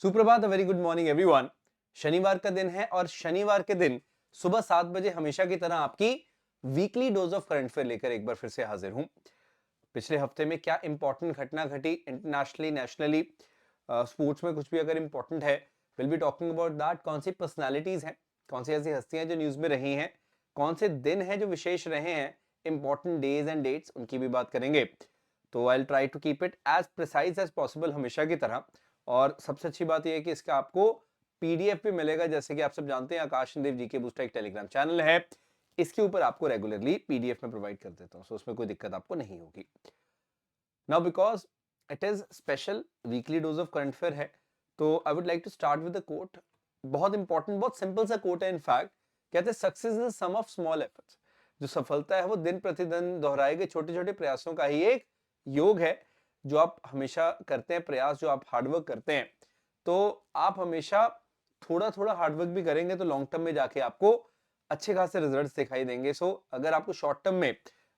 सुप्रभात, very good morning everyone. शनिवार का दिन है और शनिवार के दिन सुबह 7 बजे हमेशा की तरह आपकी weekly dose of current affair लेकर एक बार फिर से हाजिर हूं। पिछले हफ्ते में क्या इंपॉर्टेंट घटना घटी इंटरनेशनली नेशनली, स्पोर्ट्स में कुछ भी अगर इंपॉर्टेंट है, will be talking about that. कौन सी पर्सनालिटीज हैं, कौन सी ऐसी हस्तियां जो न्यूज में रही हैं, कौन से दिन हैं जो विशेष रहे हैं, इंपॉर्टेंट डेज एंड डेट्स, उनकी भी बात करेंगे। तो I try to keep it as precise as possible हमेशा की तरह। और सबसे अच्छी बात यह है कि इसका आपको पीडीएफ भी मिलेगा। जैसे कि आप सब जानते हैं, आकाश देव जी के बूस्टर एक टेलीग्राम चैनल है, इसके ऊपर आपको रेगुलरली पीडीएफ में प्रोवाइड कर देता हूं, सो उसमें कोई दिक्कत आपको नहीं होगी। Now because it is special weekly dose of current affair है, तो I would like to start with a quote. बहुत इंपॉर्टेंट, बहुत सिंपल सा कोट है। इनफैक्ट कहते हैं success is the sum of small efforts. जो सफलता है वो दिन प्रतिदिन दोहराए गए छोटे छोटे प्रयासों का ही एक योग है। जो आप हमेशा करते हैं प्रयास, जो आप हार्डवर्क करते हैं, तो आप हमेशा थोड़ा थोड़ा हार्डवर्क भी करेंगे तो लॉन्ग टर्म में जाके आपको अच्छे खासे रिजल्ट्स दिखाई देंगे। सो अगर आपको शॉर्ट टर्म में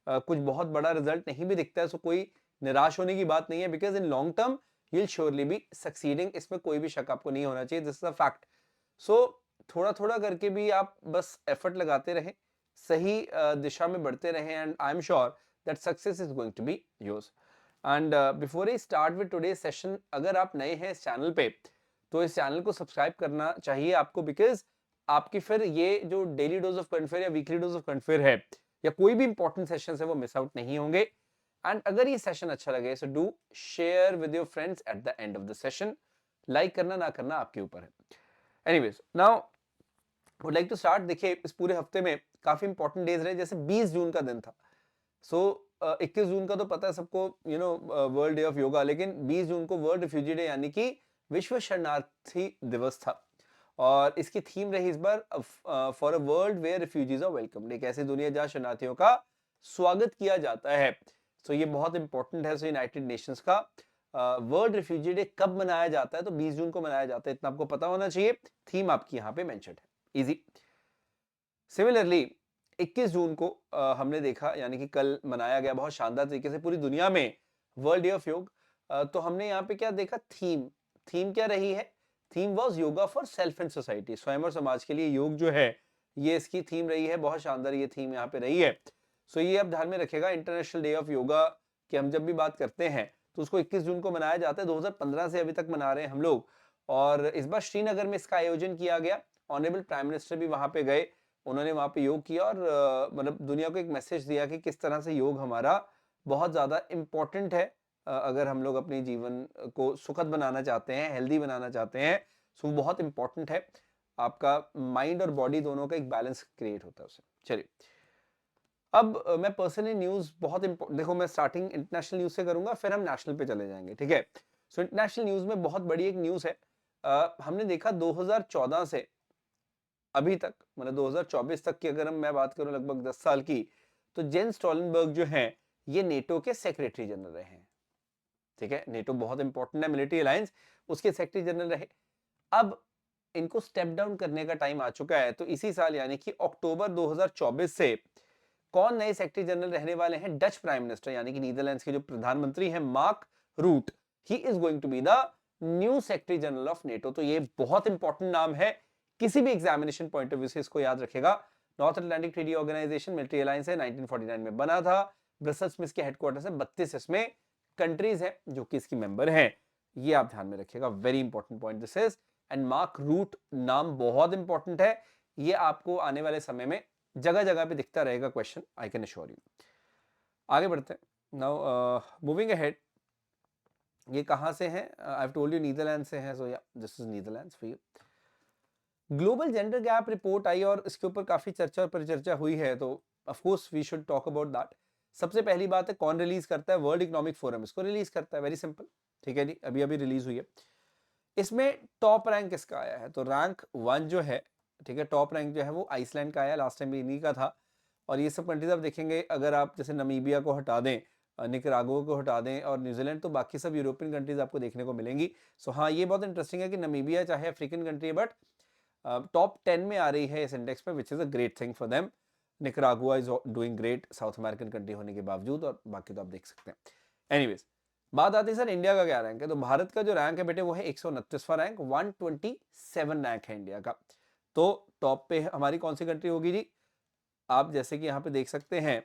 कुछ बहुत बड़ा रिजल्ट नहीं भी दिखता है, सो कोई निराश होने की बात नहीं है, because in long term you will surely be succeeding. इसमें कोई भी शक आपको नहीं होना चाहिए, दिस इज अ फैक्ट। सो थोड़ा थोड़ा करके भी आप बस एफर्ट लगाते रहें, सही दिशा में बढ़ते रहें, and I am sure that success is going to be yours. And before I start with today session, अगर आप नए हैं इस चैनल पे, तो इस चैनल को सब्सक्राइब करना चाहिए आपको, बिकॉज आपकी फिर ये जो daily dose of current affair या weekly dose of current affair है, या कोई भी इंपॉर्टेंट सेशन है, वो मिस आउट नहीं होंगे। एंड अगर ये सेशन अच्छा लगे, so do share with your friends at the end of the session. Like करना ना करना आपके ऊपर है। Anyways, now would like to start. देखिए, इस पूरे हफ्ते में काफी इंपॉर्टेंट डेज रहे। जैसे 20 जून का दिन था, सो 21 जून का तो पता है सबको, वर्ल्ड डे ऑफ योगा, लेकिन 20 जून को वर्ल्ड रिफ्यूजी डे यानी कि विश्व शरणार्थी दिवस था। और इसकी थीम रही इस बार for a world where refugees are welcomed, एक ऐसी दुनिया जहां शरणार्थियों का स्वागत किया जाता है। सो ये बहुत इंपॉर्टेंट है। सो यूनाइटेड नेशंस का वर्ल्ड रिफ्यूजी डे कब मनाया जाता है, तो 20 जून को मनाया जाता है, इतना आपको पता होना चाहिए। थीम आपकी यहाँ पे मेंशन्ड है, इजी। सिमिलरली 21 जून को हमने देखा, यानी कि कल मनाया गया बहुत शानदार तरीके से पूरी दुनिया में वर्ल्ड डे ऑफ योग। तो हमने यहाँ पे क्या देखा, थीम थीम क्या रही है? Theme was yoga for self and society, स्वयं और समाज के लिए योग जो है, ये इसकी थीम रही है। बहुत शानदार ये थीम यहाँ पे रही है। सो ये आप ध्यान में रखेगा, इंटरनेशनल डे ऑफ योगा की हम जब भी बात करते हैं, तो उसको 21 जून को मनाया जाता है। 2015 से अभी तक मना रहे हैं हम लोग। और इस बार श्रीनगर में इसका आयोजन किया गया। ऑनरेबल प्राइम मिनिस्टर भी वहां पे गए, उन्होंने वहां पे योग किया और मतलब दुनिया को एक मैसेज दिया कि किस तरह से योग हमारा बहुत ज्यादा इम्पोर्टेंट है। अगर हम लोग अपने जीवन को सुखद बनाना चाहते हैं, हेल्दी बनाना चाहते हैं, तो वो बहुत इंपॉर्टेंट है। आपका माइंड और बॉडी दोनों का एक बैलेंस क्रिएट होता है उससे। चलिए, अब मैं पर्सनली न्यूज बहुत इंपॉर्टेंट, देखो मैं स्टार्टिंग इंटरनेशनल न्यूज से करूंगा, फिर हम नेशनल पे चले जाएंगे, ठीक है। सो इंटरनेशनल न्यूज में बहुत बड़ी एक न्यूज है। हमने देखा 2014 से अभी तक, मतलब 2024 तक की अगर मैं बात करूं, लगभग 10 साल की, तो जेंस स्टोलनबर्ग जो हैं, ये नेटो के सेक्रेटरी जनरल रहे हैं। ठीक है, नेटो बहुत इंपॉर्टेंट है, मिलिट्री अलायंस, उसके सेक्रेटरी जनरल रहे। अब इनको स्टेप डाउन करने का टाइम आ चुका है, तो इसी साल यानी कि अक्टूबर 2024 से कौन नए सेक्रेटरी जनरल रहने वाले हैं? डच प्राइम मिनिस्टर यानी कि नीदरलैंड्स के जो प्रधानमंत्री हैं, Mark Rutte, he is going to be the new secretary general of NATO. तो ये बहुत इंपॉर्टेंट नाम है, किसी भी एग्जामिनेशन पॉइंट ऑफ व्यू से इसको याद रखेगा। North Atlantic Treaty Organization military alliance है, 1949 में बना था। ब्रसल्स में इसके हेडक्वार्टर है, 32 इसमें कंट्रीज हैं जो कि इसकी मेंबर हैं। ये आप ध्यान में रखिएगा, very important point this is. And Mark Rutte नाम बहुत इंपॉर्टेंट है, ये आपको आने वाले समय में जगह जगह पे दिखता रहेगा question, I can assure you. आगे बढ़ते हैं। नाउ मूविंग अहेड, ये कहां से है? I have told you Netherland से है, so yeah this is Netherlands for you. Global gender gap report आई और इसके ऊपर काफी चर्चा और परिचर्चा हुई है, तो of course we should talk about that. सबसे पहली बात है, कौन रिलीज करता है? वर्ल्ड इकोनॉमिक फोरम इसको रिलीज करता है, वेरी सिंपल। ठीक है जी, अभी अभी रिलीज हुई है। इसमें टॉप रैंक किसका आया है? तो रैंक 1 जो है, ठीक है, टॉप रैंक जो है वो आइसलैंड का आया, लास्ट टाइम भी इन्हीं का था। और ये सब कंट्रीज आप देखेंगे, अगर आप जैसे नमीबिया को हटा दें, निकरागुआ को हटा दें और न्यूजीलैंड, तो बाकी सब यूरोपियन कंट्रीज आपको देखने को मिलेंगी। सो हाँ, ये बहुत इंटरेस्टिंग है कि नमीबिया चाहे अफ्रीकन कंट्री है, बट टॉप 10 में आ रही है इस इंडेक्स में, which is a great thing for them. Nicaragua is doing great, south American country होने के बावजूद, और बाकी तो आप देख सकते हैं। एनीवेज, बात आती है सर इंडिया का क्या रैंक है, तो भारत का जो रैंक है बेटे वो है 129वां रैंक, 127 रैंक है इंडिया का। तो टॉप पे हमारी कौन सी कंट्री होगी जी, आप जैसे कि यहाँ पे देख सकते हैं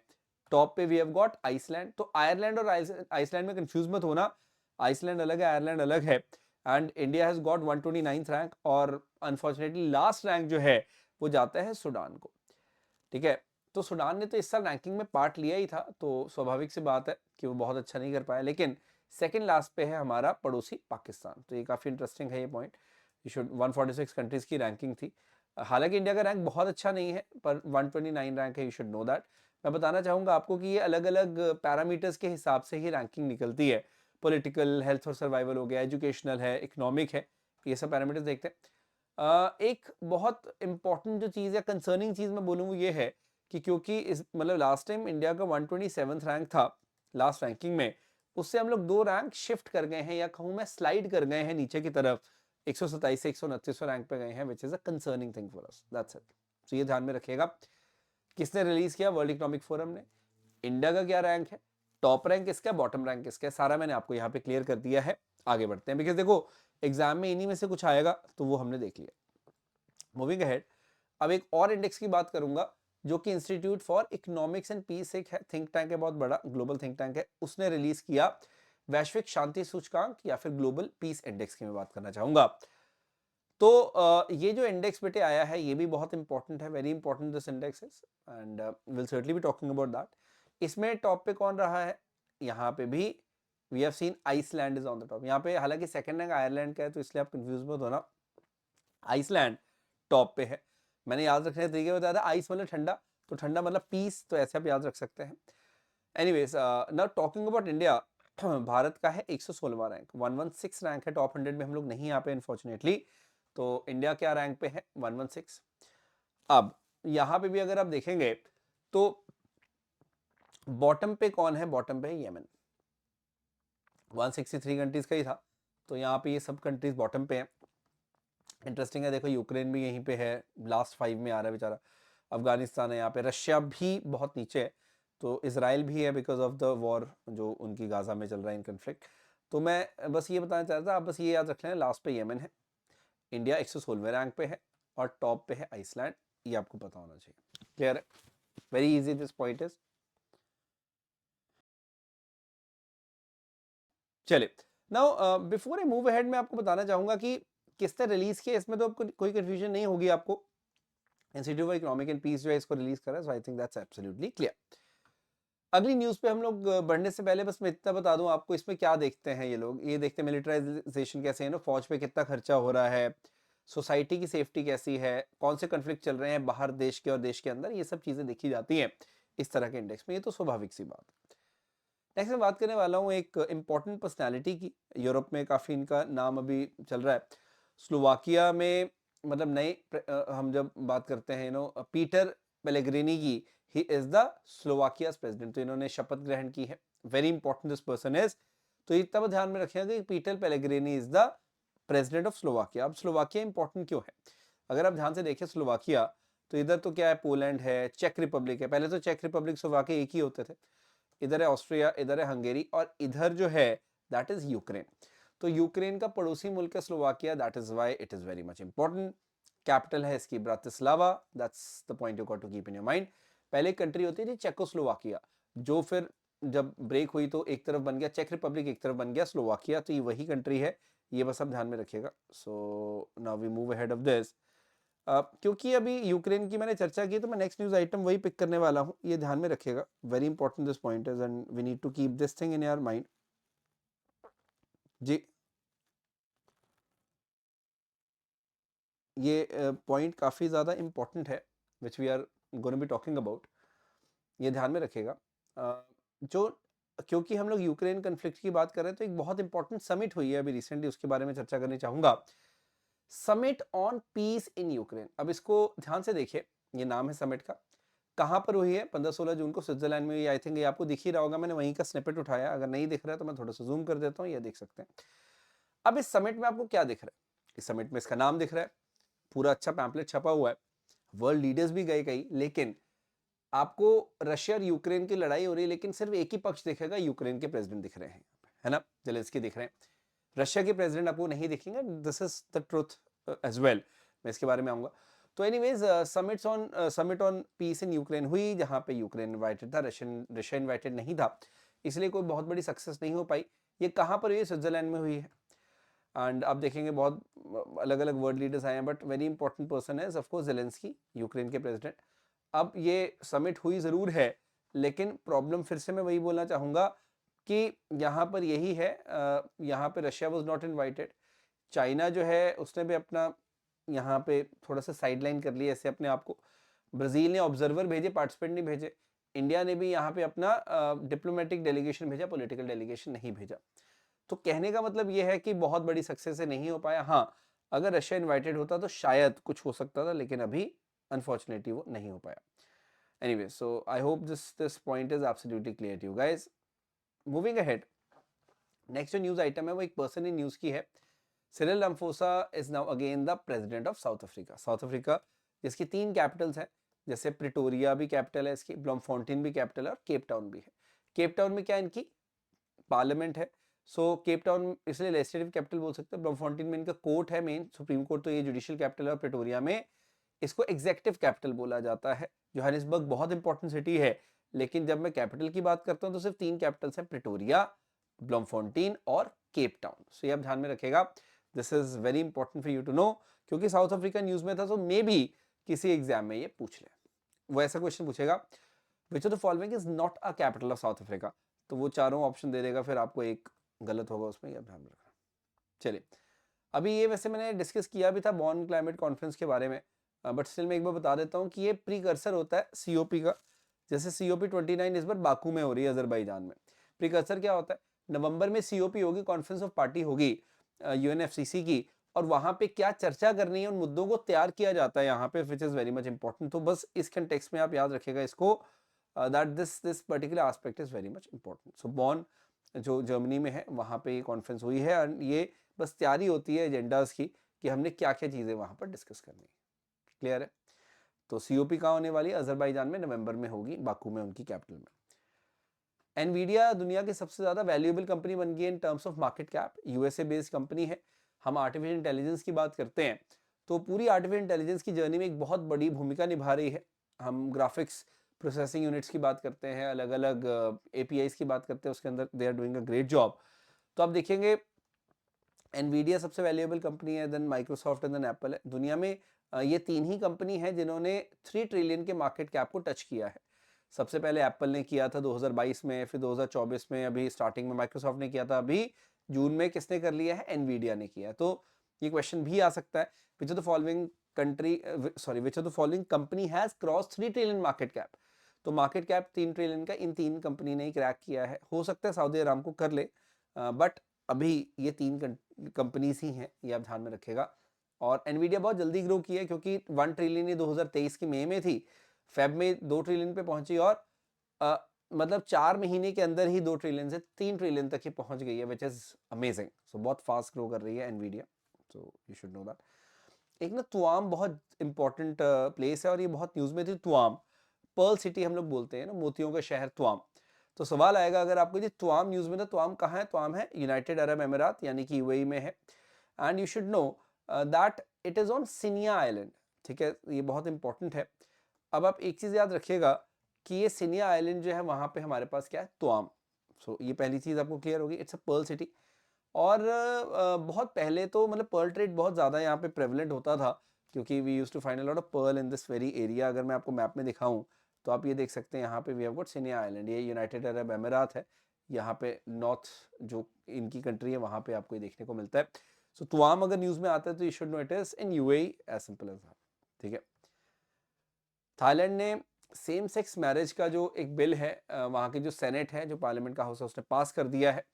टॉप पे वी हैव गॉट आइसलैंड। तो आयरलैंड और आइसलैंड में कंफ्यूज मत होना, आइसलैंड अलग है, आयरलैंड अलग है। And India has got 129th rank, और अनफॉर्चुनेटली लास्ट रैंक जो है वो जाता है सूडान को। ठीक है, तो सूडान ने तो इस साल रैंकिंग में पार्ट लिया ही था, तो स्वाभाविक सी बात है कि वो बहुत अच्छा नहीं कर पाया, लेकिन सेकंड लास्ट पे है हमारा पड़ोसी पाकिस्तान। तो ये काफी इंटरेस्टिंग है ये पॉइंट। ये शुड 146 कंट्रीज की रैंकिंग थी। हालांकि इंडिया का रैंक बहुत अच्छा नहीं है, पर 129 रैंक है, यू शुड नो दैट। मैं बताना चाहूंगा आपको कि ये अलग अलग पैरामीटर्स के हिसाब से ही रैंकिंग निकलती है। पॉलिटिकल, हेल्थ और सर्वाइवल हो गया, एजुकेशनल है, इकोनॉमिक है, ये सब पैरामीटर्स देखते हैं। एक बहुत इंपॉर्टेंट जो चीज़ या कंसर्निंग चीज़ मैं बोलूँ वो ये है कि क्योंकि इस मतलब लास्ट टाइम इंडिया का 127th रैंक था लास्ट रैंकिंग में, उससे हम लोग 2 रैंक शिफ्ट कर गए हैं, या कहूँ मैं स्लाइड कर गए हैं नीचे की तरफ, 127 से 129वें रैंक पे गए हैं, which is a concerning thing for us, that's it. तो ये ध्यान में रखिएगा। किसने रिलीज किया, वर्ल्ड इकोनॉमिक फोरम ने। इंडिया का क्या रैंक है, टॉप रैंक किसका, बॉटम रैंक किसका है, सारा मैंने आपको यहाँ पे क्लियर कर दिया है। आगे बढ़ते हैं, बिकॉज देखो एग्जाम में इन्हीं में से कुछ आएगा, तो वो हमने देख लिया। मूविंग अहेड, अब एक और इंडेक्स की बात करूंगा जो कि Institute for Economics and Peace एक है, थिंक टैंक है, बहुत बड़ा ग्लोबल थिंक टैंक है, उसने रिलीज किया वैश्विक शांति सूचकांक या फिर ग्लोबल पीस इंडेक्स की मैं बात करना चाहूंगा। तो ये जो इंडेक्स बेटे आया है ये भी बहुत इंपॉर्टेंट है, very important this index is, and will certainly be talking about that. इसमें टॉप पे कौन रहा है, यहाँ पे भी we have seen Iceland is on the top. यहाँ पे हालांकि सेकंड रैंक आयरलैंड का है, तो इसलिए आप कंफ्यूज मत होना, आइसलैंड टॉप पे है। मैंने याद रखने के तरीके बताया था, आइस मतलब ठंडा, तो ठंडा मतलब पीस, तो ऐसे आप याद रख सकते हैं। Anyways now talking about India, Bharat का है 116वां रैंक, 116 रैंक है, टॉप 100 में हम लोग नहीं आ पे अनफॉर्चुनेटली। तो इंडिया क्या रैंक पे है, 116। अब यहां पे भी अगर आप देखेंगे तो बॉटम पे कौन है, बॉटम पे है येमन, 163 कंट्रीज का ही था, तो यहाँ पे ये सब कंट्रीज बॉटम पे हैं। इंटरेस्टिंग है, देखो यूक्रेन भी यहीं पे है, लास्ट 5 में आ रहा है बेचारा, अफगानिस्तान है यहाँ पे, रशिया भी बहुत नीचे है, तो इसराइल भी है बिकॉज ऑफ द वॉर जो उनकी गाजा में चल रहा है इन कन्फ्लिक्ट। तो मैं बस ये बताना चाहता था, आप बस ये याद रख लें, लास्ट पे येमन है, इंडिया 116वें रैंक पे है, और टॉप पे है आइसलैंड, ये आपको पता होना चाहिए। क्लियर है, very easy this point is. चलिए, now before I move ahead मैं आपको बताना चाहूंगा कि किसने रिलीज किया, इसमें तो आपको कोई कंफ्यूजन नहीं होगी आपको, institute for economic and peace जो है इसको रिलीज करा, so I think that's absolutely clear. अगली न्यूज पे हम लोग बढ़ने से पहले बस मैं इतना बता दूं आपको, इसमें क्या देखते हैं ये लोग, ये देखते हैं मिलिटराइजेशन कैसे है ना, फौज पे कितना खर्चा हो रहा है, सोसाइटी की सेफ्टी कैसी है, कौन से कन्फ्लिक्ट चल रहे हैं बाहर देश के और देश के अंदर, ये सब चीजें देखी जाती हैं इस तरह के इंडेक्स में, ये तो स्वाभाविक सी बात है। नेक्स्ट मैं बात करने वाला हूँ एक इंपॉर्टेंट पर्सनैलिटी की, यूरोप में काफी इनका नाम अभी चल रहा है, स्लोवाकिया में, मतलब नए हम जब बात करते हैं पीटर पेलेग्रिनी की, ही इज द स्लोवाकियाज प्रेसिडेंट, तो इन्होंने शपथ ग्रहण की है, very important this person is. तो ये तब ध्यान में रखिएगा कि Peter Pellegrini is the president of Slovakia. अब स्लोवाकिया इंपॉर्टेंट क्यों है, अगर आप ध्यान से देखें स्लोवाकिया, तो इधर तो क्या है, पोलैंड है, चेक रिपब्लिक है, पहले तो चेक रिपब्लिक स्लोवाकिया एक ही होते थे, इधर है ऑस्ट्रिया, इधर है हंगेरी, और इधर जो है दैट इज यूक्रेन। तो यूक्रेन का पड़ोसी मुल्क है Slovakia, that is why it is very much important. Capital है इसकी Bratislava, that's the point you got to keep in your mind. पहले कंट्री होती थी चेकोस्लोवाकिया, जो फिर जब ब्रेक हुई तो एक तरफ बन गया चेक रिपब्लिक, एक तरफ बन गया स्लोवाकिया, तो ये वही कंट्री है, ये बस आप ध्यान में रखिएगा। So now we move ahead of this. क्योंकि अभी यूक्रेन की मैंने चर्चा की, तो मैं नेक्स्ट न्यूज आइटम वही पिक करने वाला हूँ, ये ध्यान में रखिएगा, very important this point is, and we need to keep this thing in your mind जी। ये पॉइंट काफी ज्यादा इंपॉर्टेंट है which we are going be talking about, ये ध्यान में रखिएगा। जो क्योंकि हम लोग यूक्रेन कन्फ्लिक्ट की बात कर रहे हैं, तो एक बहुत इंपॉर्टेंट समिट हुई है अभी रिसेंटली, उसके बारे में चर्चा करनी चाहूंगा, summit on peace in Ukraine. अब इसको ध्यान से देखिए, ये नाम है समिट का, कहां पर हुई है, 15-16 जून को स्विट्जरलैंड में हुई, आई थिंक ये आपको दिख ही रहा होगा, मैंने वहीं का स्निपेट उठाया, अगर नहीं दिख रहा है तो मैं थोड़ा सा जूम कर देता हूँ, ये देख सकते हैं। अब इस समिट में आपको क्या दिख रहा है, इस समिट में इसका नाम दिख रहा है, पूरा अच्छा पैम्पलेट छपा हुआ है, वर्ल्ड लीडर्स भी गए कई, लेकिन आपको रशिया और यूक्रेन की लड़ाई हो रही है, लेकिन सिर्फ एक ही पक्ष दिखेगा, यूक्रेन के प्रेसिडेंट दिख रहे हैं, है ना, जेलेंस्की दिख रहे हैं, रशिया के प्रेसिडेंट आपको नहीं दिखेंगे, this is the truth as well, मैं इसके बारे में आऊँगा। तो anyways summit on peace in Ukraine हुई, जहाँ पे यूक्रेन इन्वाइटेड था, रशिया इन्वाइटेड नहीं था, इसलिए कोई बहुत बड़ी सक्सेस नहीं हो पाई। ये कहाँ पर हुई है? स्विट्जरलैंड में हुई है। एंड आप देखेंगे बहुत अलग अलग वर्ल्ड लीडर्स आए हैं, बट वेरी इंपॉर्टेंट पर्सन है ऑफ कोर्स जेलेंस्की, यूक्रेन के प्रेसिडेंट। अब ये समिट हुई ज़रूर है, लेकिन प्रॉब्लम फिर से मैं वही बोलना चाहूँगा कि यहाँ पर यही है, यहाँ पे Russia was not invited, China जो है उसने भी अपना यहाँ पे थोड़ा सा साइडलाइन कर लिया ऐसे अपने आप को, ब्राज़ील ने ऑब्जर्वर भेजे, पार्टिसिपेंट नहीं भेजे, इंडिया ने भी यहाँ पे अपना डिप्लोमेटिक डेलीगेशन भेजा, पॉलिटिकल डेलीगेशन नहीं भेजा। तो कहने का मतलब ये है कि बहुत बड़ी सक्सेस से नहीं हो पाया। हाँ, अगर रशिया इन्वाइटेड होता तो शायद कुछ हो सकता था, लेकिन अभी अनफॉर्चुनेटली वो नहीं हो पाया। Anyway, so I hope this point is absolutely clear to you guys. Moving ahead, next जो न्यूज आइटम है वो एक पर्सन ने न्यूज की है। Cyril Ramaphosa is now again the president of South Africa. South Africa जिसकी 3 Capitals हैं, जैसे प्रिटोरिया भी कैपिटल है इसकी, ब्लॉमफोंटेन भी कैपिटल है और केप टाउन भी है। केप टाउन में क्या इनकी पार्लियामेंट है, सो केप टाउन इसलिए लेजिस्लेटिव कैपिटल बोल सकते हैं। ब्लॉमफोंटेन में इनका कोर्ट है मेन, सुप्रीम कोर्ट, तो ये जुडिशियल कैपिटल है। और प्रिटोरिया में इसको एग्जीक्यूटिव कैपिटल बोला जाता है। जोहानिसबर्ग बहुत इंपॉर्टेंट सिटी है, लेकिन जब मैं कैपिटल की बात करता हूं तो सिर्फ 3 कैपिटल्स हैं, प्रिटोरिया, ब्लॉमफोंटेन और केप टाउन। सो ये आप ध्यान में रखेगा, this is very important for you to know, क्योंकि साउथ अफ्रीका न्यूज में था, तो मे बी किसी एग्जाम में ये पूछ ले, वो ऐसा क्वेश्चन पूछेगा, which of the following is not a capital of South Africa, तो वो चारों ऑप्शन दे देगा, फिर आपको एक गलत होगा उसमें, ये ध्यान रखना। चलिए, अभी ये वैसे मैंने डिस्कस किया भी था बॉन क्लाइमेट कॉन्फ्रेंस के बारे में, बट स्टिल मैं एक बार बता देता हूँ कि ये प्रीकर्सर होता है सीओपी का। जैसे सीओपी 29 इस बार बाकू में हो रही है, अजरबैजान में। प्रीकर्सर क्या होता है? नवंबर में सीओपी होगी, कॉन्फ्रेंस ऑफ पार्टी होगी यूएनएफसीसी की, और वहां पे क्या चर्चा करनी है उन मुद्दों को तैयार किया जाता है यहाँ पे, which is very much important. तो बस इस कंटेक्स्ट में आप याद रखिएगा इसको, that this particular aspect is very much important. So Bonn जो जर्मनी में है वहाँ पे ये कॉन्फ्रेंस हुई है, और ये बस तैयारी होती है एजेंडाज की कि हमने क्या क्या चीज़ें वहाँ पर डिस्कस करनी है। क्लियर है? तो सीओपी कहाँ होने वाली है? अजरबैजान में, नवंबर में होगी, बाकू में, उनकी कैपिटल में। एनवीडिया दुनिया की सबसे ज़्यादा वैल्यूएबल कंपनी बन गई in terms of market cap, USA based company है। हम आर्टिफिशियल इंटेलिजेंस की बात करते हैं तो पूरी आर्टिफिशियल इंटेलिजेंस की जर्नी में एक बहुत बड़ी भूमिका निभा रही है। हम ग्राफिक्स प्रोसेसिंग यूनिट्स की बात करते हैं, अलग अलग एपीआईज की बात करते हैं, उसके अंदर they are doing a great job. तो आप देखेंगे एनवीडिया सबसे वैल्यूएबल कंपनी है, then Microsoft and then Apple है। दुनिया में ये 3 ही कंपनी है जिन्होंने 3 ट्रिलियन के मार्केट कैप को टच किया है। सबसे पहले एप्पल ने किया था 2022 में, फिर 2024 में, अभी स्टार्टिंग में माइक्रोसॉफ्ट ने किया था, अभी जून में किसने कर लिया है? एनवीडिया ने किया। तो ये क्वेश्चन भी आ सकता है, which of the following which of the following company has cross 3 trillion market cap. तो मार्केट कैप 3 ट्रिलियन का इन 3 कंपनी ने क्रैक किया है। हो सकता है सऊदी अरामको कर ले, बट अभी ये 3 कंपनीज ही हैं, ये आप ध्यान में रखेगा। और एनवीडिया बहुत जल्दी ग्रो की है, क्योंकि 1 ट्रिलियन ये 2023 की मई में थी, फेब में 2 ट्रिलियन पे पहुंची, और मतलब 4 महीने के अंदर ही 2 ट्रिलियन से 3 ट्रिलियन तक ही पहुंच गई है, विच इज अमेजिंग। सो बहुत फास्ट ग्रो कर रही है Nvidia, so you should know that. एक ना तुआम बहुत इंपॉर्टेंट प्लेस है, और ये बहुत न्यूज में थी। तुआम, पर्ल सिटी हम लोग बोलते हैं ना, मोतियों का शहर तुआम। तो सवाल आएगा अगर आपको जी तुआम न्यूज में, तो तुआम कहाँ है? तुआम है यूनाइटेड अरब अमीरात, यानी कि यूएई में है। And you should know that it is on Sinia island. ठीक है, ये बहुत इंपॉर्टेंट है। अब आप एक चीज याद रखिएगा कि ये सिनिया आइलैंड जो है, वहां पे हमारे पास क्या है? तुआम। सो ये पहली चीज आपको क्लियर होगी, इट्स अ पर्ल सिटी। और बहुत पहले तो मतलब पर्ल ट्रेड बहुत ज़्यादा यहाँ पे प्रेवलेंट होता था, क्योंकि we use to find a lot of pearl in this very area. अगर मैं आपको मैप में दिखाऊं तो आप ये देख सकते हैं, यहाँ पे वी हैव गॉट सिनिया आइलैंड, ये यूनाइटेड अरब अमीरात है। यहाँ पे नॉर्थ जो इनकी कंट्री है, वहाँ पे आपको ये देखने को मिलता है। सो तुआम अगर न्यूज़ में आता है तो you should know it is in UAE, as simple as that. ठीक है। थाईलैंड ने सेम सेक्स मैरिज का जो एक बिल है, वहाँ की जो सेनेट है, जो पार्लियामेंट का हाउस है, उसने पास कर दिया है।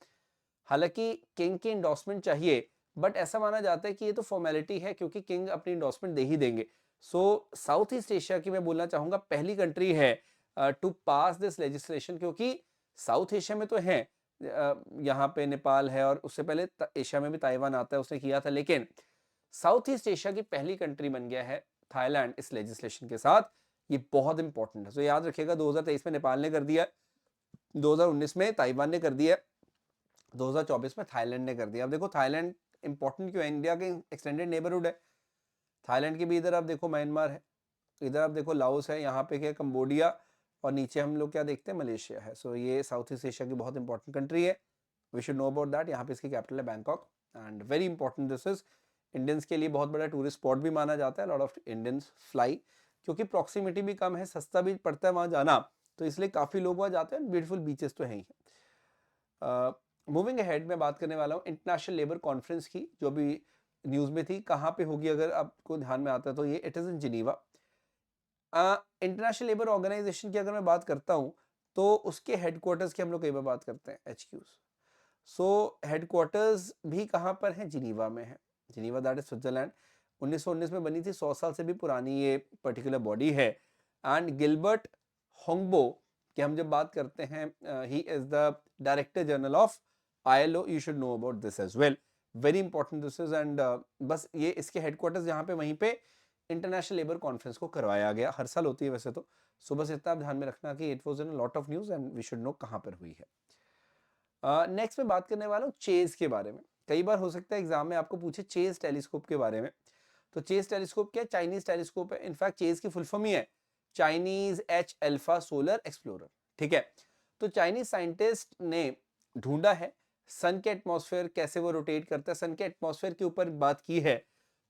हालांकि किंग की इंडोर्समेंट चाहिए, बट ऐसा माना जाता है कि ये तो फॉर्मेलिटी है, क्योंकि किंग अपनी इंडोर्समेंट दे ही देंगे। सो साउथ ईस्ट एशिया की मैं बोलना चाहूंगा पहली कंट्री है टू पास दिस लेजिस्लेशन, क्योंकि साउथ एशिया में तो है, यहाँ पे नेपाल है, और उससे पहले एशिया में भी ताइवान आता है, उसने किया था, लेकिन साउथ ईस्ट एशिया की पहली कंट्री बन गया है थाईलैंड इस लेजिस्लेशन के साथ। ये बहुत इंपॉर्टेंट है, तो याद रखिएगा 2023 में नेपाल ने कर दिया, 2019 में ताइवान ने कर दिया, 2024 में थाईलैंड ने कर दिया। अब देखो थाईलैंड इंपॉर्टेंट क्यों है, इंडिया के एक्सटेंडेड नेबरहुड है। थाईलैंड के भी इधर आप देखो म्यांमार है, इधर आप देखो लाओस है, यहाँ पे क्या कंबोडिया, और नीचे हम लोग क्या देखते हैं मलेशिया है। सो ये साउथ ईस्ट एशिया की बहुत इंपॉर्टेंट कंट्री है, we should know about that. यहाँ पे इसकी कैपिटल है Bangkok and very important this is, Indians के लिए बहुत बड़ा टूरिस्ट स्पॉट भी माना जाता है। लॉट ऑफ इंडियंस फ्लाई, क्योंकि प्रॉक्सिमिटी भी कम है, सस्ता भी पड़ता है वहाँ जाना, तो इसलिए काफ़ी लोग वहाँ जाते हैं। ब्यूटीफुल बीचेस तो हैं ही है। मूविंग अहेड में बात करने वाला हूँ इंटरनेशनल लेबर कॉन्फ्रेंस की, जो भी न्यूज़ में थी। कहाँ पे होगी अगर आपको ध्यान में आता है तो ये it is in Geneva. International Labour Organization की अगर मैं बात करता हूँ तो उसके हेडक्वार्टर्स की हम लोग कई बार बात करते हैं, HQs। सो हेडक्वार्टर्स भी कहाँ पर है, जिनीवा में है। Geneva that is Switzerland. 1919 में बनी थी, 100 साल से भी पुरानी ये पर्टिकुलर बॉडी है। एंड गिलबर्ट होंगबो की हम जब बात करते हैं, he is the director general of ILO, you should know about this as well, very important this is. And बस ये इसके हेडक्वार्टर्स यहाँ पे वहीं पे इंटरनेशनल लेबर कॉन्फ्रेंस को करवाया गया, हर साल होती है वैसे तो। सो बस इतना आप ध्यान में रखना कि it was in lot of news and we should know कहाँ पर हुई है। नेक्स्ट में बात करने वाला हूँ चेज के बारे में। कई बार हो सकता है एग्जाम में आपको पूछे चेज टेलीस्कोप के बारे में। तो चेज टेलीस्कोप क्या है, चाइनीज टेलीस्कोप है। इनफैक्ट चेज की फुल फॉर्म ही है Chinese H alpha solar explorer, ठीक है। तो चाइनीज साइंटिस्ट ने ढूंढा है सन के एटमॉस्फेयर कैसे वो रोटेट करता है, सन के एटमॉस्फेयर के ऊपर बात की है।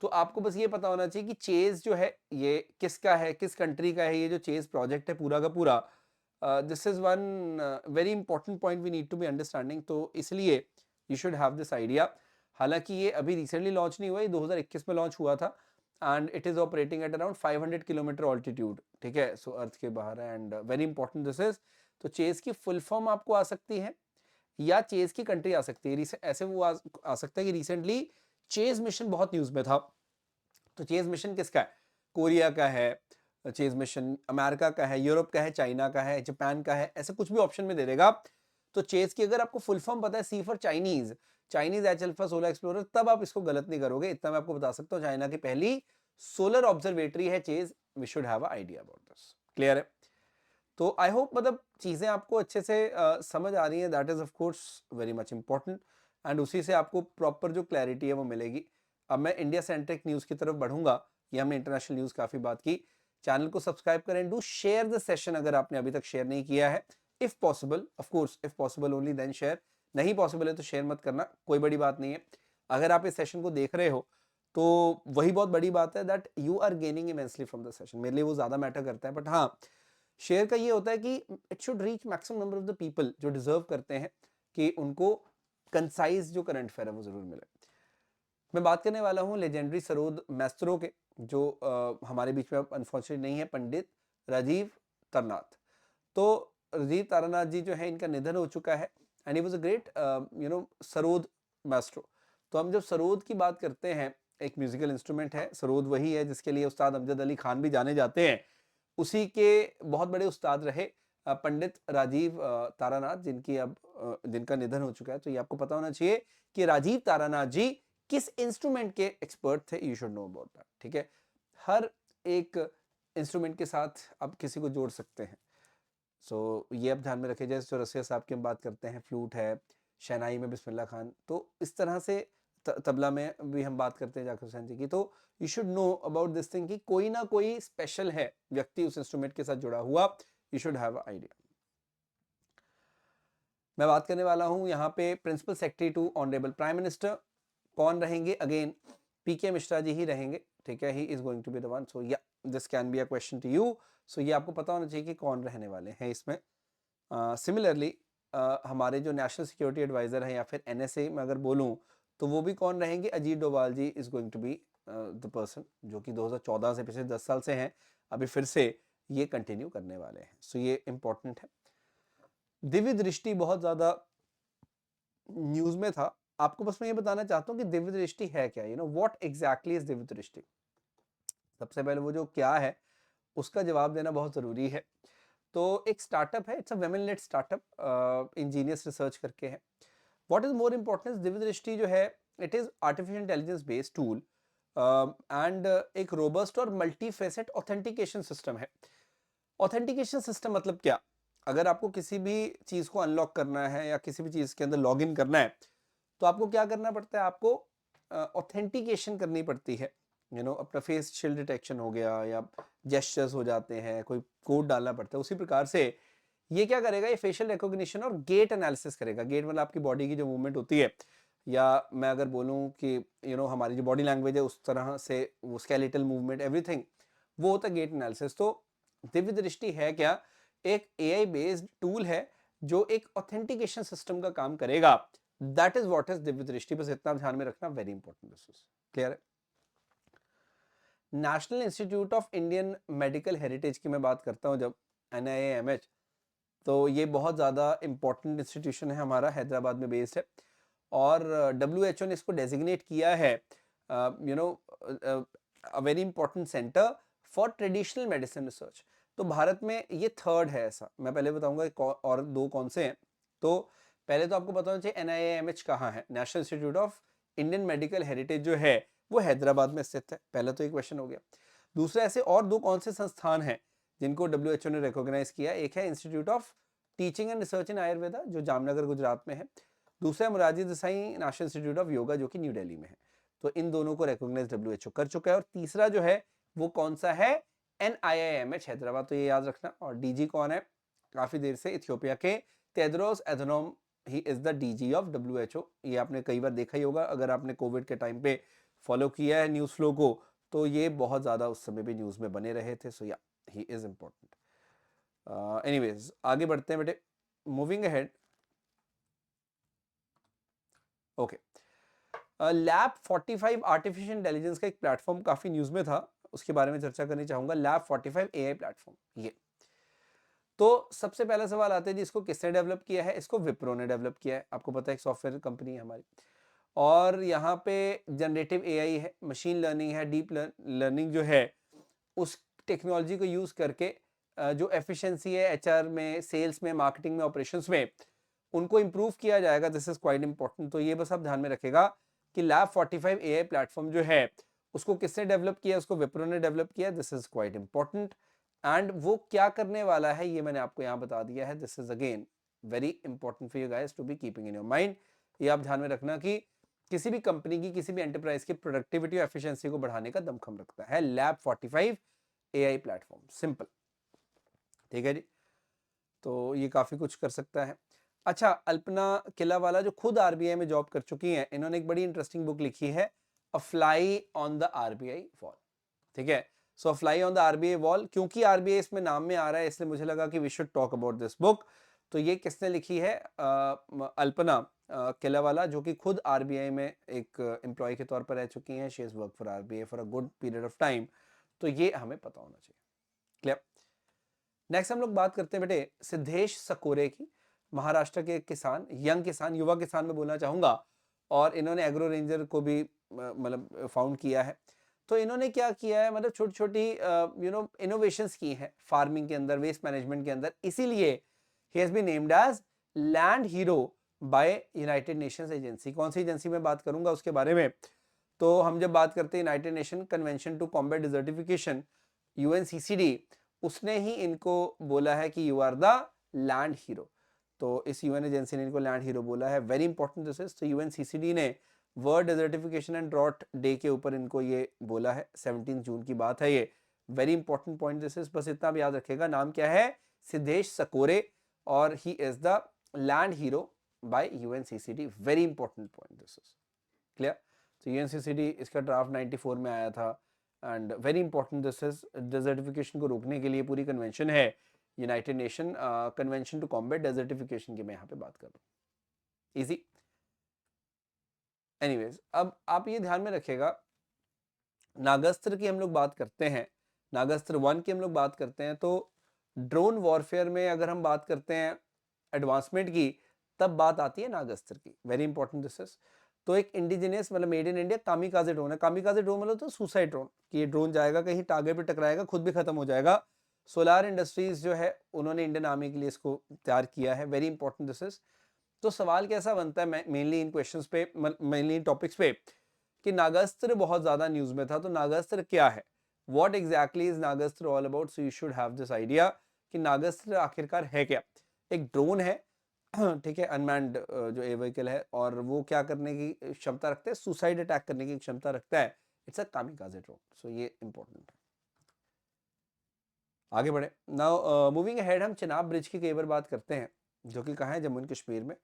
तो आपको बस ये पता होना चाहिए कि चेज जो है ये किसका है, किस कंट्री का है। ये जो चेज प्रोजेक्ट है पूरा का पूरा, this is one very important point we need to be understanding. तो इसलिए you should have this idea. हालांकि ये अभी रिसेंटली लॉन्च नहीं हुआ, ये 2021 में लॉन्च हुआ था and it is operating at around 500 kilometre altitude, ठीक है। सो अर्थ के बाहर है and very important this is. तो चेज की फुल फॉर्म आपको आ सकती है या चेज की कंट्री आ सकती है। ऐसे वो आ सकता है कि रिसेंटली चेज मिशन बहुत न्यूज में था। तो चेज मिशन किसका है, कोरिया का है चेज मिशन, अमेरिका का है, यूरोप का है, चाइना का है, जापान का है, ऐसे कुछ भी ऑप्शन में दे देगा। तो चेज की अगर आपको फुल फॉर्म पता है, C for Chinese, Chinese H alpha solar explorer, तब आप इसको गलत नहीं करोगे। इतना मैं आपको बता सकता हूँ, चाइना की पहली सोलर ऑब्जर्वेटरी है चेज। We should have idea about this, clear है। तो आई होप मतलब चीजें आपको अच्छे से समझ आ रही हैं, that is of course very much important. And उसी से आपको प्रॉपर जो क्लैरिटी है वो मिलेगी। अब मैं इंडिया सेंट्रिक न्यूज़ की तरफ बढ़ूंगा। ये हमने इंटरनेशनल न्यूज़ काफ़ी बात की। चैनल को सब्सक्राइब करें, डू शेयर द सेशन अगर आपने अभी तक शेयर नहीं किया है, if possible, of course if possible only then share. नहीं पॉसिबल है तो शेयर मत करना, कोई बड़ी बात नहीं है। अगर आप इस सेशन को देख रहे हो तो वही बहुत बड़ी बात है, that you are gaining immensely from the session. मेरे लिए वो ज़्यादा मैटर करता है। बट हाँ, शेयर का ये होता है कि it should reach maximum number of the people जो डिजर्व करते हैं कि उनको कंसाइज जो करंट अफेयर है वो जरूर मिले। मैं बात करने वाला हूँ लेजेंडरी सरोद मैस्त्रो के, जो हमारे बीच में अब अनफॉर्चुनेटली नहीं है, पंडित राजीव तारानाथ। तो राजीव तारानाथ जी जो है, इनका निधन हो चुका है and he was a great sarod Maestro. तो हम जब सरोद की बात करते हैं, एक म्यूजिकल इंस्ट्रूमेंट है सरोद, वही है जिसके लिए उस्ताद अमजद अली खान भी जाने जाते हैं। उसी के बहुत बड़े उस्ताद रहे पंडित राजीव तारानाथ, जिनकी अब जिनका निधन हो चुका है। तो ये आपको पता होना चाहिए कि राजीव तारानाथ जी किस इंस्ट्रूमेंट के एक्सपर्ट थे, you should know about that, ठीक है। हर एक इंस्ट्रूमेंट के साथ आप किसी को जोड़ सकते हैं। सो ये आप ध्यान में रखिए। जैसे चौरसिया साहब की हम बात करते हैं, फ्लूट है, शहनाई में बिस्मिल्लाह खान, तो इस तरह से तबला में भी हम बात करते हैं जाकिर हुसैन जी की। तो you should know about this thing कि कोई ना कोई स्पेशल है व्यक्ति उस इंस्ट्रूमेंट के साथ जुड़ा हुआ, यू शुड हैव आइडिया। मैं बात करने वाला हूं यहाँ पे principal secretary to honourable prime minister. कौन रहेंगे, अगेन PK मिश्रा जी ही रहेंगे, ठीक है। He is going to be the one. So yeah this can be a question to you. सो ये आपको पता होना चाहिए कि कौन रहने वाले हैं इसमें। सिमिलरली हमारे जो नेशनल सिक्योरिटी एडवाइजर हैं या फिर NSA में अगर बोलूं तो वो भी कौन रहेंगे, Ajit Doval ji is going to be the person, जो कि 2014 से पिछले 10 साल से हैं, अभी फिर से ये कंटिन्यू करने वाले हैं। सो ये इंपॉर्टेंट है। दिव्य दृष्टि बहुत ज्यादा न्यूज में था। आपको बस मैं ये बताना चाहता हूँ कि दिव्य दृष्टि है क्या, you know what exactly is Divya दृष्टि। सबसे पहले वो जो क्या है उसका जवाब देना बहुत जरूरी है। तो एक स्टार्टअप है, it's a women lead startup, engineers research करके है। What is more importance, Divya दृष्टि जो है it is artificial intelligence based tool and एक रोबस्ट और मल्टी फेसेट ऑथेंटिकेशन सिस्टम है। ऑथेंटिकेशन सिस्टम मतलब क्या, अगर आपको किसी भी चीज़ को अनलॉक करना है या किसी भी चीज़ के अंदर लॉग इन करना है, तो आपको क्या करना पड़ता है, आपको ऑथेंटिकेशन करनी पड़ती है। अपना फेस शील्ड डिटेक्शन हो गया या जेस्चर्स हो जाते हैं, कोई कोड डालना पड़ता है। उसी प्रकार से ये क्या करेगा, ये फेशियल रिकॉग्निशन और गेट एनालिसिस करेगा। गेट मतलब आपकी बॉडी की जो मूवमेंट होती है, या मैं अगर बोलूँ कि हमारी जो बॉडी लैंग्वेज है उस तरह से वो स्केलेटल मूवमेंट एवरीथिंग, वो होता है गेट एनालिसिस। तो दिव्य दृष्टि है क्या, एक एआई बेस्ड टूल है जो एक ऑथेंटिकेशन सिस्टम का काम करेगा। That is what is Divya दृष्टि। बस इतना ध्यान में रखना, very important. This is clear है। National institute of Indian medical heritage की मैं बात करता हूं जब, NIAMH, तो ये बहुत ज़्यादा इंपॉर्टेंट इंस्टीट्यूशन है हमारा, हैदराबाद में बेस्ड है। और WHO ने इसको डेजिग्नेट किया है अ very important centre for traditional medicine research. तो भारत में ये थर्ड है ऐसा। मैं पहले बताऊंगा और दो कौन से हैं। तो पहले तो आपको बताना चाहिए NIAMH कहाँ है। National institute of Indian medical heritage जो है वो हैदराबाद में स्थित है। पहला तो एक क्वेश्चन हो गया। दूसरा, ऐसे और दो कौन से संस्थान हैं जिनको WHO ने रिकॉग्नाइज किया। एक है institute of teaching and research इन आयुर्वेदा जो जामनगर गुजरात में है। दूसरा है Morarji Desai national institute of yoga जो कि न्यू दिल्ली में है। तो इन दोनों को रिकॉग्नाइज WHO कर चुका है। और तीसरा जो है वो कौन सा है, NIIMH हैदराबाद। तो ये याद रखना। और DG कौन है, काफी देर से इथियोपिया के Tedros एधनोम, he is the DG of WHO। ये आपने कई बार देखा ही होगा अगर आपने कोविड के टाइम पे फॉलो किया है न्यूज फ्लो को, तो ये बहुत ज्यादा उस समय भी न्यूज में बने रहे थे। सो या, ही इज इंपॉर्टेंट। एनीवेज आगे बढ़ते हैं बेटे, moving ahead. Okay, lab 45 artificial intelligence का एक प्लेटफॉर्म काफी न्यूज में था, उसके बारे में चर्चा करनी चाहूंगा। Lab 45 AI platform. ये तो सबसे पहला सवाल आता है जी, इसको किसने डेवलप किया है। इसको विप्रो ने डेवलप किया है। आपको पता है एक सॉफ्टवेयर कंपनी है हमारी। और यहाँ पे जनरेटिव AI है, मशीन लर्निंग है, डीप लर्निंग जो है उस टेक्नोलॉजी को यूज करके जो एफिशिएंसी है HR में, सेल्स में, मार्केटिंग में, ऑपरेशंस में, उनको इंप्रूव किया जाएगा। This is quite important. तो ये बस आप ध्यान में रखेगा कि लैब 45 AI प्लेटफॉर्म जो है उसको किसने डेवलप किया, उसको विप्रो ने डेवलप किया। This is quite important. And वो क्या करने वाला है ये मैंने आपको यहाँ बता दिया है। This is again very important for you guys to be keeping in your mind. ये आप ध्यान में रखना कि किसी भी कंपनी की, किसी भी एंटरप्राइज की प्रोडक्टिविटी और एफिशिएंसी को बढ़ाने का दमखम रखता है लैब 45 AI प्लेटफॉर्म। सिंपल, ठीक है जी। तो ये काफी कुछ कर सकता है। अच्छा, अल्पना किलावाला जो खुद RBI में जॉब कर चुकी हैं, इन्होंने एक बड़ी इंटरेस्टिंग बुक लिखी है, a fly on the RBI wall. ठीक है, so fly on the RBI wall, क्योंकि RBI इसमें नाम में आ रहा है इसलिए मुझे लगा कि we should talk about this book. तो ये किसने लिखी है, अल्पना किलावाला, जो कि खुद RBI में एक एम्प्लॉय के तौर पर रह चुकी हैं। She has work for RBI for a good period of time. तो ये हमें पता होना चाहिए। क्लियर। नेक्स्ट हम लोग बात करते हैं बेटे सिद्धेश सकोरे की। महाराष्ट्र के किसान, यंग किसान, युवा किसान में बोलना चाहूंगा। और इन्होंने एग्रो रेंजर को भी मतलब फाउंड किया है। तो इन्होंने क्या किया है, मतलब छोटी छोटी इनोवेशंस की हैं फार्मिंग के अंदर, वेस्ट मैनेजमेंट के अंदर। इसीलिए he has been named as land hero by United Nations agency. कौन सी एजेंसी में बात करूंगा उसके बारे में। तो हम जब बात करते हैं United Nation convention to combat desertification, UNCCD, उसने ही इनको बोला है कि you are the land hero. तो इस UN एजेंसी ने इनको लैंड हीरो बोला है। Very important this is. तो UNCCD ने World Desertification and Drought Day के ऊपर इनको ये बोला है। 17 जून की बात है ये। Very important point this is. बस इतना भी याद रखेगा, नाम क्या है, सिद्धेश सकोरे, और he is the land hero by UNCCD। Very important point this is. Clear. तो UNCCD इसका ड्राफ्ट 94 में आया था। And very important this is, desertification को रोकने के लिए पूरी कन्वेंशन है, United Nation convention to combat desertification की मैं यहाँ पे बात कर रहा हूँ। इजी। एनीवेज, अब आप ये ध्यान में रखिएगा, नागास्त्र की हम लोग बात करते हैं, नागास्त्र 1 की हम लोग बात करते हैं, तो ड्रोन वॉरफेयर में अगर हम बात करते हैं एडवांसमेंट की, तब बात आती है नागास्त्र की। Very important this is. तो एक इंडिजिनियस मतलब made in India kamikaze drone है। कामिकाजे ड्रोन मतलब तो सुसाइड ड्रोन, कि ये ड्रोन जाएगा कहीं टारगेट पे टकराएगा, खुद भी खत्म हो जाएगा। सोलार इंडस्ट्रीज जो है उन्होंने इंडियन आर्मी के लिए इसको तैयार किया है। Very important this is. तो सवाल कैसा बनता है मेनली इन क्वेश्चंस पे, मेनली इन टॉपिक्स पे, कि नागास्त्र बहुत ज्यादा न्यूज में था। तो नागास्त्र क्या है, what exactly is Nagastra all about. So you should have this idea कि नागास्त्र आखिरकार है क्या। एक ड्रोन है, ठीक है, अनमैन्ड जो एयर व्हीकल है, और वो क्या करने की क्षमता रखता है, सुसाइड अटैक करने की क्षमता रखता है। इट्स अ कामिकाजे ड्रोन, सो ये इंपॉर्टेंट है। आगे बढ़े। नाउ मूविंग अहेड, हम चिनाब ब्रिज की कई बार बात करते हैं, जो कि कहाँ है, जम्मू एंड कश्मीर में।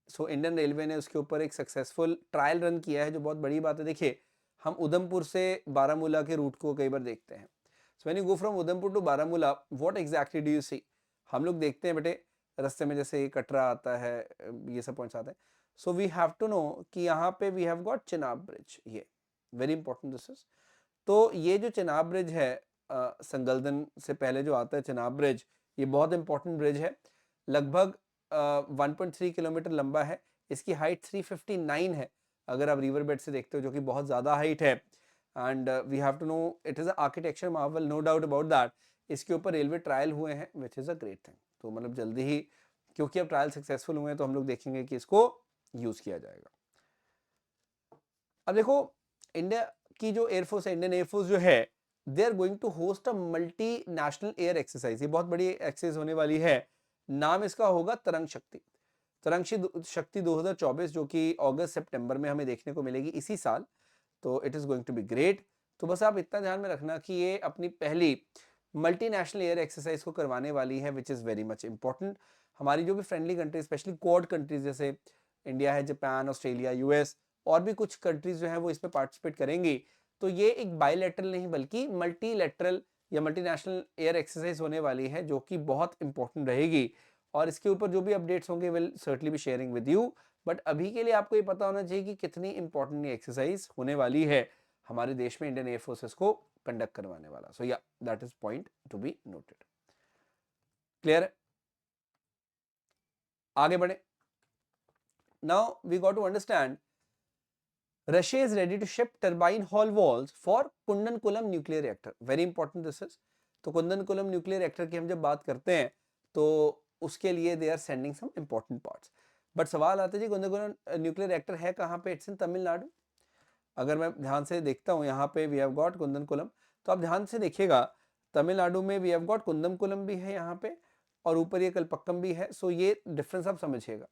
सो इंडियन रेलवे ने उसके ऊपर एक सक्सेसफुल ट्रायल रन किया है, जो बहुत बड़ी बात है। देखिए, हम उधमपुर से बारामूला के रूट को कई बार देखते हैं। So when you go from Udhampur to Baramulla, what exactly do you see? हम लोग देखते हैं बेटे, रास्ते में जैसे कटरा आता है, ये सब पॉइंट्स आते हैं। So we have to know कि यहाँ पे we have got Chenab bridge, ये वेरी इंपॉर्टेंट दिस इज। तो ये जो चिनाब ब्रिज है, संगलदन से पहले जो आता है चिनाब ब्रिज, ये बहुत इंपॉर्टेंट ब्रिज है। लगभग 1.3 किलोमीटर लंबा है। इसकी हाइट 359 है, अगर आप रिवर बेड से देखते हो, जो कि बहुत ज़्यादा हाइट है। And we have to know it is architecture marvel, no doubt about that. इसके ऊपर रेलवे ट्रायल हुए हैं, which is a great thing. तो मतलब जल्दी ही, क्योंकि अब ट्रायल सक्सेसफुल हुए हैं, तो हम लोग देखेंगे कि इसको यूज़ किया जाएगा। अब देखो, इंडिया की जो एयरफोर्स है, इंडियन एयरफोर्स जो है, they are going to host a multi national air exercise. ये बहुत बड़ी एक्सरसाइज होने वाली है। नाम इसका होगा तरंग शक्ति। शक्ति 2024, जो कि अगस्त सितंबर में हमें देखने को मिलेगी इसी साल। तो it is going to be great. तो बस आप इतना ध्यान में रखना कि ये अपनी पहली मल्टीनेशनल एयर एक्सरसाइज को करवाने वाली है, which is very much important. हमारी जो भी friendly countries, specially quad countries जैसे इंडिया है, जापान, ऑस्ट्रेलिया, यूएस, और भी कुछ कंट्रीज जो हैं वो इसमें पार्टिसिपेट करेंगी। तो ये एक बायलैटरल नहीं बल्कि मल्टीलैटरल या मल्टीनेशनल एयर एक्सरसाइज होने वाली है, जो कि बहुत इंपॉर्टेंट रहेगी। और इसके ऊपर जो भी अपडेट्स होंगे will certainly be sharing with you. But अभी के लिए आपको ये पता होना चाहिए कि कितनी इंपॉर्टेंट ये एक्सरसाइज होने वाली है हमारे देश में, इंडियन एयरफोर्सेस को कंडक्ट करवाने वाला। So yeah, that is point to be noted. Clear है? आगे बढ़े। Now we got to understand, Russia is ready to ship turbine hall walls for Kudankulam nuclear reactor. Very important this is. तो Kudankulam nuclear reactor की हम जब बात करते हैं, तो उसके लिए they are sending some important parts. But सवाल आता है जी, कुंदनकुलम न्यूक्लियर रिएक्टर है कहाँ पे? It's in Tamil Nadu. अगर मैं ध्यान से देखता हूँ, यहाँ पे वी हैव गॉट कुंदनकुलम, तो आप ध्यान से देखिएगा, तमिलनाडु में वी हैव गॉट कुंदनकुलम भी है यहाँ पे, और ऊपर ये कलपक्कम भी है। सो ये डिफरेंस आप समझिएगा।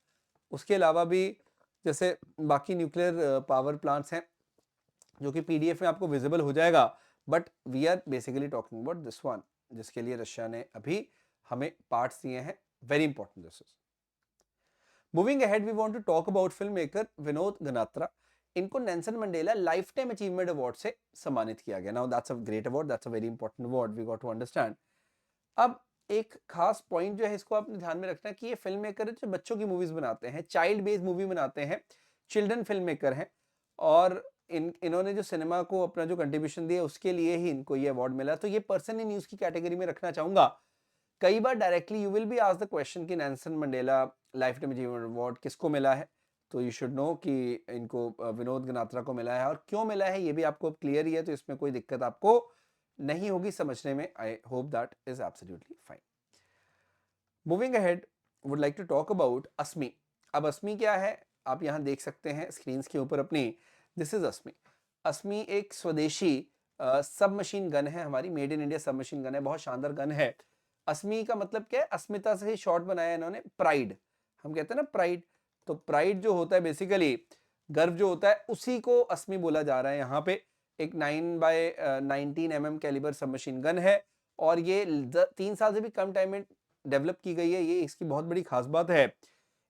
उसके अलावा भी जैसे बाकी न्यूक्लियर पावर प्लांट्स हैं, जो कि पीडीएफ में आपको विजिबल हो जाएगा, but we are basically talking about this one, जिसके लिए रशिया ने अभी हमें पार्ट्स दिए हैं। Very important this is. Moving ahead, we want to talk about film maker Vinod Ganatra. इनको Nelson Mandela life time achievement award से सम्मानित किया गया। Now that's a great award, that's a very important award, we got to understand. अब एक खास point जो है, इसको आपने ध्यान में रखना है कि ये फिल्म मेकर जो बच्चों की मूवीज बनाते हैं, चाइल्ड बेस्ड मूवी बनाते हैं, चिल्ड्रन फिल्म मेकर हैं, और इन्होंने जो सिनेमा को अपना जो कंट्रीब्यूशन दिया, उसके लिए ही इनको ये अवार्ड मिला। तो ये पर्सन इन न्यूज की कैटेगरी में रखना चाहूंगा। कई बार directly you will be asked the question कि Nelson Mandela life time achievement award किसको मिला है। तो यू शुड नो कि इनको विनोद गनात्रा को मिला है, और क्यों मिला है ये भी आपको क्लियर ही है, तो इसमें कोई दिक्कत आपको नहीं होगी समझने में। I hope that is absolutely fine. Moving ahead, would like to talk about Asmi. अब अस्मी क्या है, आप यहाँ देख सकते हैं स्क्रीन के ऊपर अपनी। दिस इज अस्मी। अस्मी एक स्वदेशी सब मशीन गन है, हमारी मेड इन इंडिया सब मशीन गन है, बहुत शानदार गन है। अस्मी का मतलब क्या है? अस्मिता से ही शॉर्ट बनाया इन्होंने, प्राइड। हम कहते हैं ना प्राइड, तो प्राइड जो होता है बेसिकली गर्व जो होता है, उसी को अस्मी बोला जा रहा है यहाँ पे। एक 9x19 mm कैलिबर सब मशीन गन है, और ये 3 साल से भी कम टाइम में डेवलप की गई है। ये इसकी बहुत बड़ी खास बात है।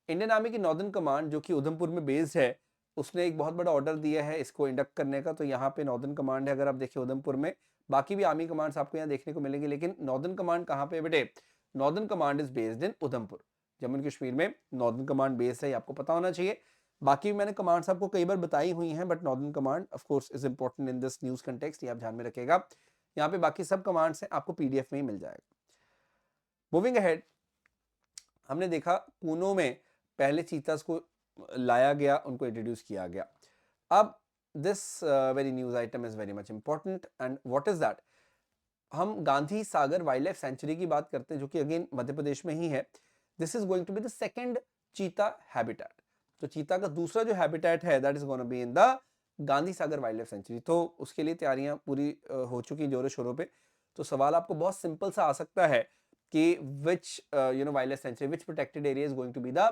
इंडियन आर्मी की नॉर्दर्न कमांड, जो कि उधमपुर में बेस्ड है, उसने एक बहुत बड़ा ऑर्डर दिया है इसको इंडक्ट करने का। तो यहाँ पे नॉर्दर्न कमांड है, अगर आप देखिए उधमपुर में। बाकी भी आर्मी कमांड्स आपको यहाँ देखने को मिलेंगे, लेकिन नॉर्दर्न कमांड कहाँ पे बेटे? Northern command is based in Udhampur. Jammu and Kashmir में नॉर्दर्न कमांड बेस्ड है, आपको पता होना चाहिए। बाकी मैंने कमांड्स आपको कई बार बताई हुई हैं, but northern command of course is important in this news context, ये आप ध्यान में रखिएगा। यहाँ पे बाकी सब कमांड्स हैं, आपको पीडीएफ में ही मिल जाएगा। मूविंग अहेड, हमने देखा कूनो में पहले चीतास को लाया गया, उनको इंट्रोड्यूस किया गया। अब this very news item is very much important, and what is that? हम Gandhi Sagar wild life sanctuary की बात करते हैं, जो कि अगेन मध्य प्रदेश में ही है। This is going to be the second cheetah habitat. तो चीता का दूसरा जो हैबिटेट है, that is gonna be in the Gandhi Sagar wild life sanctuary. तो उसके लिए तैयारियां पूरी हो चुकी जोरों शोरों पे। तो सवाल आपको बहुत सिंपल सा आ सकता है कि which wild life sanctuary, which protected area is going to be the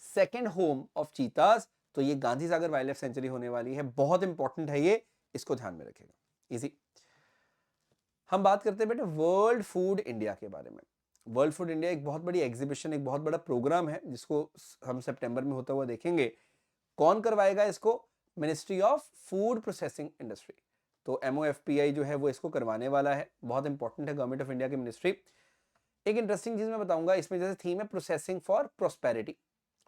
second home of cheetahs. तो ये Gandhi Sagar wild life sanctuary होने वाली है, बहुत इंपॉर्टेंट है ये, इसको ध्यान में रखिएगा, इजी। हम बात करते हैं बेटे वर्ल्ड फूड इंडिया के बारे में। वर्ल्ड फूड इंडिया एक बहुत बड़ी एग्जीबिशन, एक बहुत बड़ा प्रोग्राम है जिसको हम सितंबर में होता हुआ देखेंगे। कौन करवाएगा इसको? Ministry of food processing industry. तो MOFPI जो है वो इसको करवाने वाला है, बहुत इंपॉर्टेंट है, गवर्नमेंट ऑफ इंडिया की मिनिस्ट्री। एक इंटरेस्टिंग चीज मैं बताऊंगा, इसमें जैसे थीम है processing for prosperity,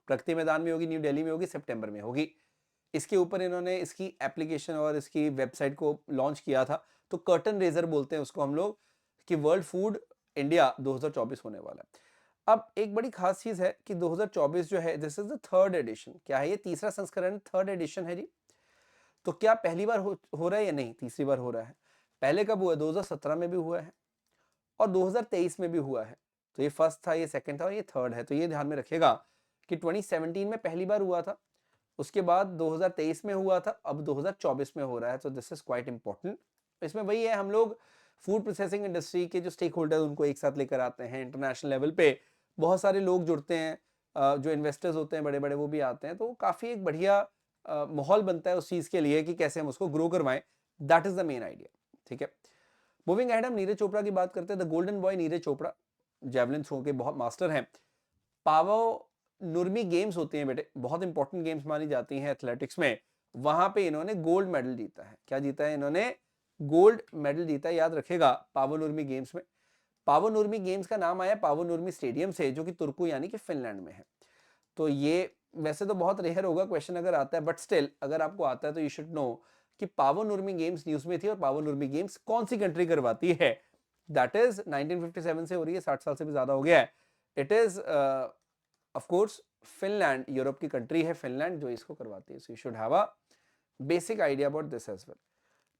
Pragati Maidan में होगी, न्यू दिल्ली में होगी, सितंबर में होगी। इसके ऊपर इन्होंने इसकी एप्लीकेशन और इसकी वेबसाइट को लॉन्च किया था। तो कर्टन रेजर बोलते हैं उसको हम लोग, कि वर्ल्ड फूड इंडिया 2024 होने वाला है। अब एक बड़ी खास चीज है कि 2024 जो है, this is the third edition. क्या है ये? तीसरा संस्करण, थर्ड एडिशन है जी। तो क्या पहली बार हो रहा है या नहीं? तीसरी बार हो रहा है। पहले कब हुआ? 2017 में भी हुआ है और 2023 में भी हुआ है। तो ये फर्स्ट था, ये सेकंड था और ये थर्ड है। तो ये ध्यान में रखिएगा कि 2017 में पहली बार हुआ था, उसके बाद 2023 में हुआ था, अब 2024 में हो रहा है। तो दिस इज क्वाइट इंपॉर्टेंट। इसमें वही है, हम लोग फूड प्रोसेसिंग इंडस्ट्री के जो स्टेक होल्डर उनको एक साथ लेकर आते हैं। इंटरनेशनल लेवल पे बहुत सारे लोग जुड़ते हैं, जो इन्वेस्टर्स होते हैं बड़े बड़े वो भी आते हैं। तो काफी एक बढ़िया माहौल बनता है उस चीज के लिए कि कैसे हम उसको ग्रो करवाएं। That is the main idea, ठीक है। मूविंग अहेड, हम नीरज चोपड़ा की बात करते हैं। The golden boy Neeraj Chopra javelin throw के बहुत मास्टर हैं। पावो नुर्मी गेम्स होती हैं बेटे, बहुत इंपॉर्टेंट गेम्स मानी जाती हैं एथलेटिक्स में, वहां पे इन्होंने गोल्ड मेडल जीता है। क्या जीता है इन्होंने? गोल्ड मेडल जीता है, याद रखेगा, पावो नुर्मी गेम्स में। पावो नुर्मी गेम्स का नाम आया पावो नुर्मी स्टेडियम से, जो कि तुर्कू यानी कि फिनलैंड में है। तो ये वैसे तो बहुत रेयर होगा क्वेश्चन अगर आता है, बट स्टिल अगर आपको आता है तो यू शुड नो कि पावो नुर्मी गेम्स न्यूज में थी, और पावो नुर्मी गेम्स कौन सी कंट्री करवाती है? दैट इज 1957 से हो रही है, 60 साल से भी ज्यादा हो गया है। It is of course Finland, Europe की कंट्री है फिनलैंड जो इसको करवाती है। So you should have a basic idea about this as well.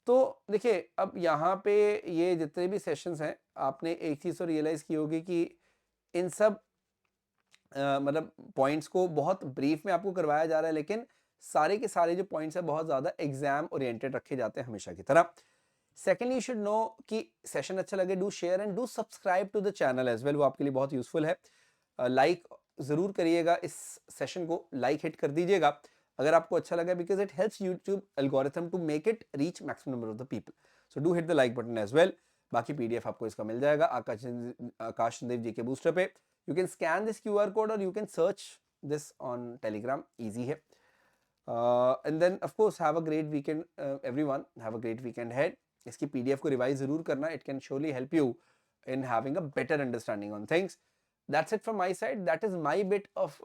तो देखिए, अब यहाँ पे ये जितने भी सेशंस हैं, आपने एक चीज तो रियलाइज की होगी कि इन सब मतलब पॉइंट्स को बहुत ब्रीफ में आपको करवाया जा रहा है, लेकिन सारे के सारे जो पॉइंट्स है बहुत ज्यादा एग्जाम ओरिएंटेड रखे जाते हैं हमेशा की तरह। सेकेंडली, यू शुड नो कि सेशन अच्छा लगे, do share and do subscribe to the channel as well, वो आपके लिए बहुत यूजफुल है। लाइक जरूर करिएगा, इस सेशन को लाइक हिट कर दीजिएगा अगर आपको अच्छा लगा, because it helps YouTube algorithm to make it reach maximum number of the people. So do hit the like button as well. बाकी पीडीएफ आपको इसका मिल जाएगा आकाश चंदेव जी के बूस्टर पे। You can scan this QR code और you can search this on Telegram, easy है। And then of course have a great weekend everyone, have a great weekend ahead. इसकी PDF को revise जरूर करना, it can surely help you in having a better understanding on things. That's it from my side. That is my bit of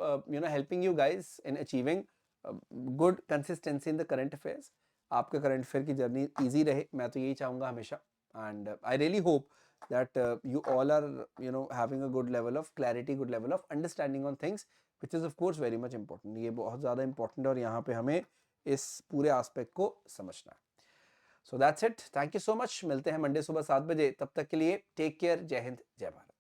helping you guys in achieving good consistency in the current affairs. आपके current affair की journey easy रहे, मैं तो यही चाहूँगा हमेशा। And I really hope that you all are having a good level of clarity, good level of understanding on things, which is of course very much important. ये बहुत ज़्यादा important है और यहाँ पे हमें इस पूरे aspect को समझना है। So that's it, thank you so much. मिलते हैं मंडे सुबह 7 बजे, तब तक के लिए टेक केयर, जय हिंद, जय भारत।